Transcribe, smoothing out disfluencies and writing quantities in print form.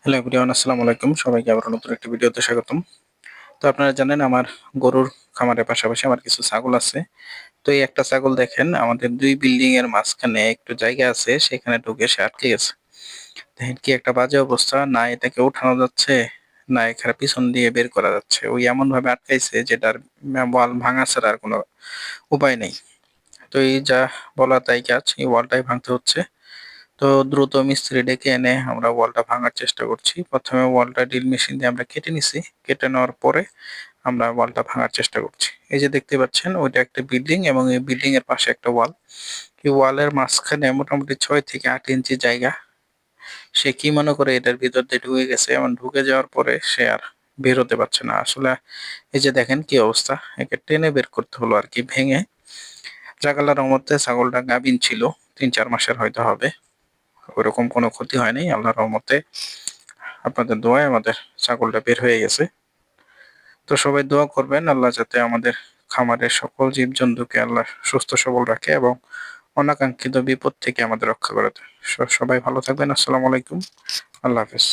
Hello everyone, আসসালামু আলাইকুম। সবাইকে আবার নতুন একটি ভিডিওতে স্বাগতম। তো আপনারা জানেন আমার গরুর খামারের পাশাপাশি আমার কিছু ছাগল আছে। তো এই একটা ছাগল দেখেন আমাদের ২ বিল্ডিং এর মাঝখানে একটু জায়গা আছে, সেখানে ঢুকে সে আটকে গেছে। দেখেন কি একটা বাজে অবস্থা! না এটাকে উঠানো যাচ্ছে, না এখানে পিছন দিয়ে বের করা যাচ্ছে। ওই এমনভাবে আটকাইছে যেটার ওয়াল ভাঙা ছাড়া আর কোনো উপায় নেই। তো এই যা বলা তাই কাজ, এই ওয়ালটাই ভাঙতে হচ্ছে। তো দ্রুত মিস্ত্রি ডেকে এনে আমরা ওয়ালটা ভাঙার চেষ্টা করছি। ১ম এ ওয়ালটা ড্রিল মেশিন দিয়ে আমরা কেটে নিছি। কেটে নেওয়ার পরে আমরা ওয়ালটা ভাঙার চেষ্টা করছি। এই যে দেখতে পাচ্ছেন ওইটা একটা বিল্ডিং এবং এই বিল্ডিং এর পাশে একটা ওয়াল। এই ওয়ালের মাঝখানে মোটামুটি ৬ থেকে ৮ ইঞ্চি জায়গা। সে কি মনে করে এটার ভিতর দিয়ে ঢুকে গেছে এবং ঢুকে যাওয়ার পরে সে আর বের হতে পারছে না। আসলে এই যে দেখেন কি অবস্থা! একে টেনে বের করতে হলো আরকি ভেঙে। যাক আল্লাহর রহমতে ছাগলটা গাভীন ছিল। ৩-৪ মাসের হয়তো হবে। ওরকম কোনো ক্ষতি হয়নি আল্লাহর রহমতে। আপনাদের দোয়ায় আমাদের ছাগলটা বের হয়ে গেছে। তো সবাই দোয়া করবেন আল্লাহ যাতে আমাদের খামারের সকল জীবজন্তুকে আল্লাহ সুস্থ সবল রাখে এবং অনাকাঙ্ক্ষিত বিপদ থেকে আমাদের রক্ষা করে দেয়। সবাই ভালো থাকবেন। আসসালামু আলাইকুম। আল্লাহ হাফেজ।